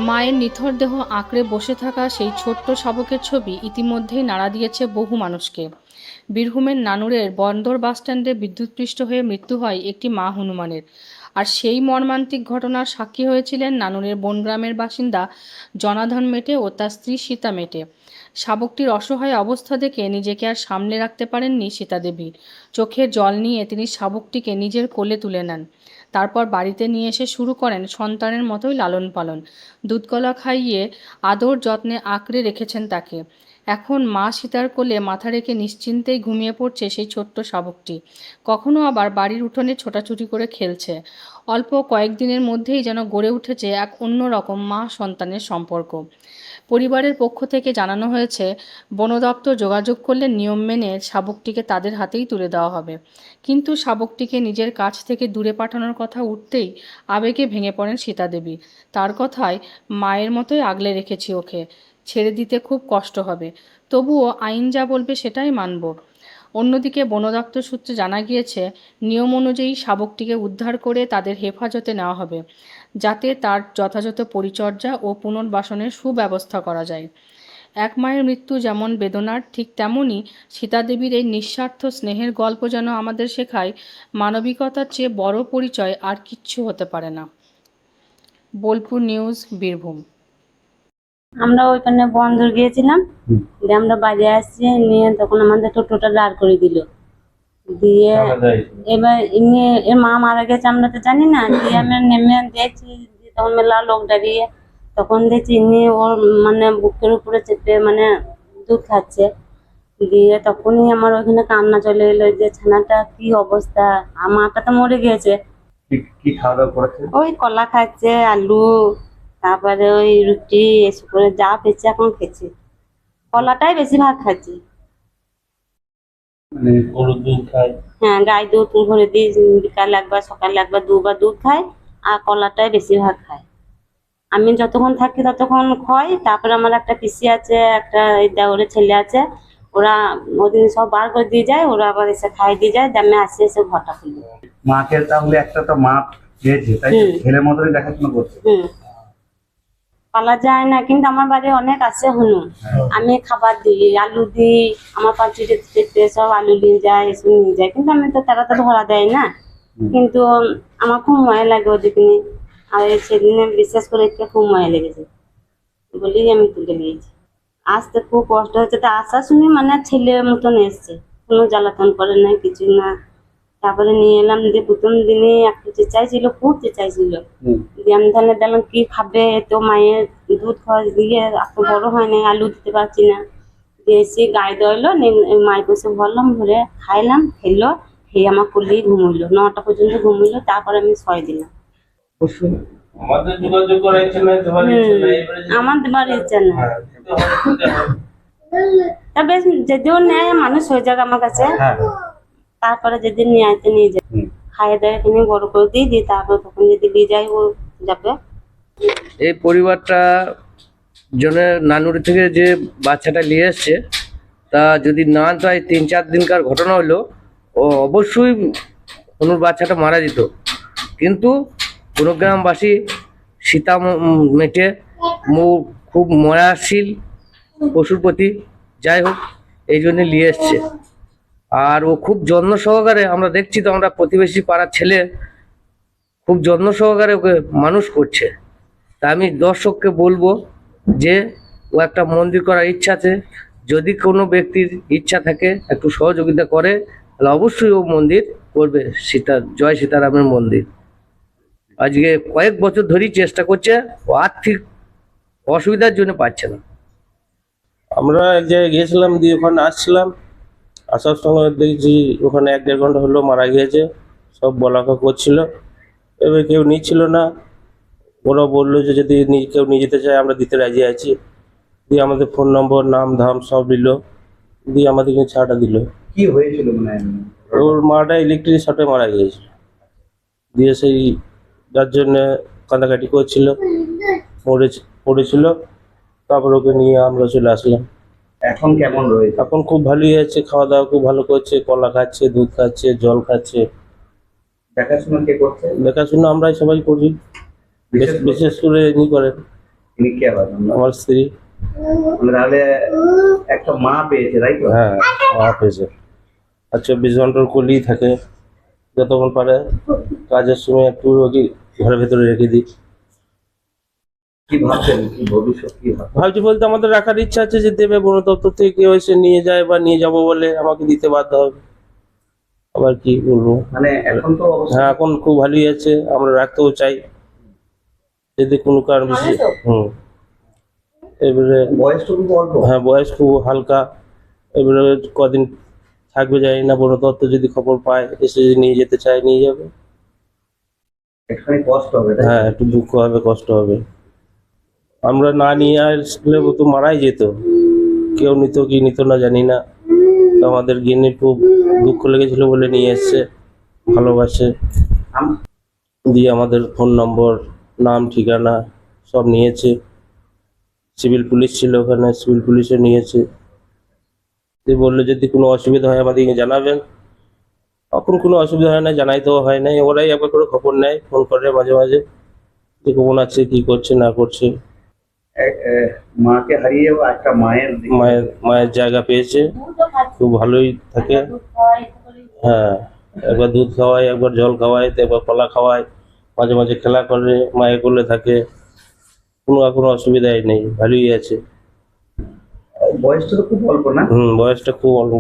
মায়ের নিথর দেহ আঁকড়ে বসে থাকা সেই ছোট্ট শাবকের ছবি ইতিমধ্যেই নাড়া দিয়েছে বহু মানুষকে। বীরভূমের নানুরের বন্দর বাসস্ট্যান্ডে বিদ্যুৎপৃষ্ট হয়ে মৃত্যু হয় একটি মা হনুমানের। আর সেই মর্মান্তিক ঘটনার সাক্ষী হয়েছিলেন নানুরের বনগ্রামের বাসিন্দা জনার্দন মেটে ও তার স্ত্রী সীতা মেটে। শাবকটির অসহায় অবস্থা দেখে নিজেকে আর সামলে রাখতে পারেননি সীতা দেবী। চোখের জল নিয়ে তিনি শাবকটিকে নিজের কোলে তুলে নেন। তারপর বাড়িতে নিয়ে এসে শুরু করেন সন্তানের মতোই লালন পালন। দুধকলা খাইয়ে আদর যত্নে আঁকড়ে রেখেছেন তাকে। এখন মা সীতার কোলে মাথা রেখে নিশ্চিন্তেই ঘুমিয়ে পড়ছে সেই ছোট্ট শাবকটি। কখনো আবার বাড়ির উঠোনে ছোটাছুটি করে খেলছে। অল্প কয়েকদিনের মধ্যেই যেন গড়ে উঠেছে এক অন্যরকম মা সন্তানের সম্পর্ক। পরিবারের পক্ষ থেকে জানানো হয়েছে, বন দপ্তর যোগাযোগ করলে নিয়ম মেনে শাবকটিকে তাদের হাতেই তুলে দেওয়া হবে। কিন্তু শাবকটিকে নিজের কাছ থেকে দূরে পাঠানোর কথা উঠতেই আবেগে ভেঙে পড়েন সীতা দেবী। তার কথায়, মায়ের মতোই আগলে রেখেছি ওকে, ছেড়ে দিতে খুব কষ্ট হবে, তবুও আইন যা বলবে সেটাই মানব। অন্যদিকে বন দপ্তর সূত্রে জানা গিয়েছে, নিয়ম অনুযায়ী শাবকটিকে উদ্ধার করে তাদের হেফাজতে নেওয়া হবে, যাতে তার যথাযথ পরিচর্যা ও পুনর্বাসনের সুব্যবস্থা করা যায়। এক মায়ের মৃত্যু যেমন বেদনার, ঠিক তেমনই সীতা দেবীর এই নিঃস্বার্থ স্নেহের গল্প যেন আমাদের শেখায়, মানবিকতার চেয়ে বড় পরিচয় আর কিচ্ছু হতে পারে না। বোলপুর নিউজ, বীরভূম। আমরা ওইখানে বন্দর গিয়েছিলাম, দিয়ে আমরা বাড়ি আসছি, নিয়ে তখন আমাদের টোটোটা দাঁড় করে দিল। দিয়ে এবার এমনি এর মা মারা গেছে আমরা তো জানি না, দিয়ে আমরা নেমে দেখছি, তখন মেলা লোক দাঁড়িয়ে, তখন দেখছি ইনি ওর মানে বুকের উপরে চেপে মানে দুধ খাচ্ছে। দিয়ে তখনই আমার ওইখানে কান্না চলে এলো যে ছানাটা কি অবস্থা, আমারটা তো মরে গিয়েছে। কি খাওয়া দাওয়া করেছে? ওই কলা খাচ্ছে, আলু, তারপরে ওই রুটি, এসব করে যা পেয়েছে এখন খেয়েছে। কলাটাই বেশিরভাগ খাচ্ছি। মানে গরুর দুধ খায়? হ্যাঁ, গায়ে দুধ ভরে দিই, বিকালে একবার সকালে একবার দুবার দুধ খায়, আর কলাটাই বেশিরভাগ খায়। আমি যতক্ষণ থাকি ততক্ষণ খাই। তারপরে আমার একটা পিসি আছে, একটা দেওরের ছেলে আছে, ওরা ওদিন সব বার করে দিয়ে যায়, ওরা আবার এসে খাই দিয়ে যায়, দামে আসে এসে ঘরটা খুলি। মাকে তাহলে একটা তো মা খেয়েছে, তাই ছেলের মতনই দেখাশোনা করছে। পালা যায় না, কিন্তু আমার বাড়ি অনেক আছে হনু, আমি খাবার দিই, আলু দিই, আমার পাঁচিতে সব আলু নিয়ে যায়, এসব নিয়ে যায়, কিন্তু আমি তো তারা তো ধরা দেয় না। কিন্তু আমার খুব মায়া লাগে ওদিকে নিয়ে, আর সেদিনে বিশেষ করে একটু খুব মায়া লেগেছে বলেই আমি তুলে নিয়েছি। আসতে খুব কষ্ট হচ্ছে, তা আসা শুনি মানে ছেলের মতন এসছে, কোনো জ্বালাতন করে না, কিছু না। তারপরে নিয়ে এলাম, দিয়ে প্রথম দিনে একটু চেঁচাইছিল, খুব চেঁচাইছিল। দিয়ে আমি তাহলে দেখলাম কি খাবে, তো মায়ের দুধ খাওয়া দিয়ে এত বড় হয় না, আলু দিতে পারছি না। দিয়ে এসে গায়ে দইলো, মায়ের বসে ভরলাম, ভরে খাইলাম, খেলো, খেয়ে আমার কোলেই ঘুমইলো, 9টা পর্যন্ত ঘুমইলো, তারপরে আমি শয় দিলাম। আমাদের যোগাযোগ করার ইচ্ছে নাই, আমার দেবার ইচ্ছা না। তা বেশ, যদিও নেয় মানুষ হয়ে যাক আমার কাছে, তারপরে যেদিন নিয়ে আসতে নিয়ে যায়, খাইয়ে দেয়, এখানে বড় করে দিই, তারপর তখন যদি নিয়ে যাই ও যাবে। এই পরিবারটা জনের নানুরি থেকে যে বাচ্চাটা নিয়ে এসছে, তা যদি না তাই 3-4 দিনকার ঘটনা হলো, ও অবশ্যই অনুর বাচ্চাটা মারা যেত। কিন্তু কোনো গ্রামবাসী সীতা মেটে খুব ময়াশীল পশুর প্রতি, যাই হোক এই জন্য নিয়ে এসছে। আর ও খুব যত্ন সহকারে, আমরা দেখছি তো, আমরা প্রতিবেশী পাড়ার ছেলে খুব যত্ন সহকারে ওকে মানুষ করছে। তা আমি দর্শককে বলবো যে ও একটা মন্দির করার ইচ্ছা আছে, যদি কোনো ব্যক্তির ইচ্ছা থাকে একটু সহযোগিতা করে, তাহলে অবশ্যই ও মন্দির করবে, জয় সীতারামের মন্দির। আজকে কয়েক বছর ধরেই চেষ্টা করছে, ও আর্থিক অসুবিধার জন্য পাচ্ছে না। আমরা এক জায়গায় গিয়েছিলাম, দিয়ে ওখানে আসছিলাম, আসার সময় দেখছি ওখানে 1-1.5 ঘন্টা হলো মারা গিয়েছে। সব বলাকা করছিল, এবার কেউ নিচ্ছিল না। ওরা বললো যে যদি কেউ নিয়ে যেতে চায় আমরা দিতে রাজি আছি। দিয়ে আমাদের ফোন নম্বর, নাম ধাম সব দিল, দিয়ে আমাদেরকে ছাড়টা দিল। কি হয়েছিল? মানে ওর মাটা ইলেকট্রিক শর্টে মারা গিয়েছিল, দিয়ে সেই যার জন্যে কাঁদাকাটি করছিল, পড়েছিল। তারপর ওকে নিয়ে আমরা চলে আসলাম। এখন কেমন রয়েছে? এখন খুব ভালোই আছে, খাওয়া দাওয়া খুব ভালো করছে, কলা খাচ্ছে, দুধ খাচ্ছে, জল খাচ্ছে। দেখাশোনা কে করছে? দেখাশোনা আমরাই সবাই করি, বিশেষ করে ইনি করেন। তিনি কে আবার আমার স্ত্রী। মানে তাহলে একটা মা পেয়েছে তাই তো? হ্যাঁ, মা পেয়েছে। আর 24 ঘন্টার কোলেই থাকে, যতক্ষণ পারে কাজের সময় একটু ওকে ঘরের ভেতরে রেখে দিই। কি ভাবছেন, কি ভবিষ্যৎ কি ভাবছেন? ভাবছি বলতে আমাদের রাখার ইচ্ছা আছে, যে দেবে বন দপ্তর থেকে কেউ এসে নিয়ে যায় বা নিয়ে যাবো বলে আমাকে দিতে বাধ্য হবে। আবার কি বলবো, মানে এখন তো অবস্থা হ্যাঁ এখন খুব ভালোই আছে, আমরা রাখতেও চাই যদি কোনো কারণ বেশি। এবারে বয়সটা খুব অল্প। হ্যাঁ, বয়স খুব হালকা। এবারে কদিন থাকবে জানি না, বন দপ্তর যদি খবর পায় এসে যদি নিয়ে যেতে চায় নিয়ে যাবে। একটুখানি কষ্ট হবে তাই তো? হ্যাঁ, একটু দুঃখ হবে, কষ্ট হবে। আমরা না নিয়ে আসলে ও তো মারাই যেত, কেউ নিত কি নিত না জানি না। তো আমাদের গিন্নির খুব দুঃখ লেগেছিল বলে নিয়ে এসছে, ভালোবাসে। আম- দিয়ে আমাদের ফোন নম্বর, নাম, ঠিকানা সব নিয়েছে। সিভিল পুলিশ ছিল ওখানে, সিভিল পুলিশও নিয়েছে। দিয়ে বললো যদি কোনো অসুবিধা হয় আমাদেরকে জানাবেন। এখন কোনো অসুবিধা হয় না, জানাইতেও হয় না, ওরাই একবার করে খবর নেয়, ফোন করে মাঝে মাঝে যে কখন আছে, কি করছে না করছে। মাকে হারিয়েও একটা মায়ের মায়ের জায়গা পেয়েছে, খুব ভালোই থাকে। হ্যাঁ, একবার দুধ খাওয়াই, একবার জল খাওয়াই, তো একবার কলা খাওয়াই, মাঝে মাঝে খেলা করে, মায়ের কোলে থাকে। কোনো অসুবিধাই নেই, ভালোই আছে। বয়সটা তো খুব অল্প না? বয়সটা খুব অল্প।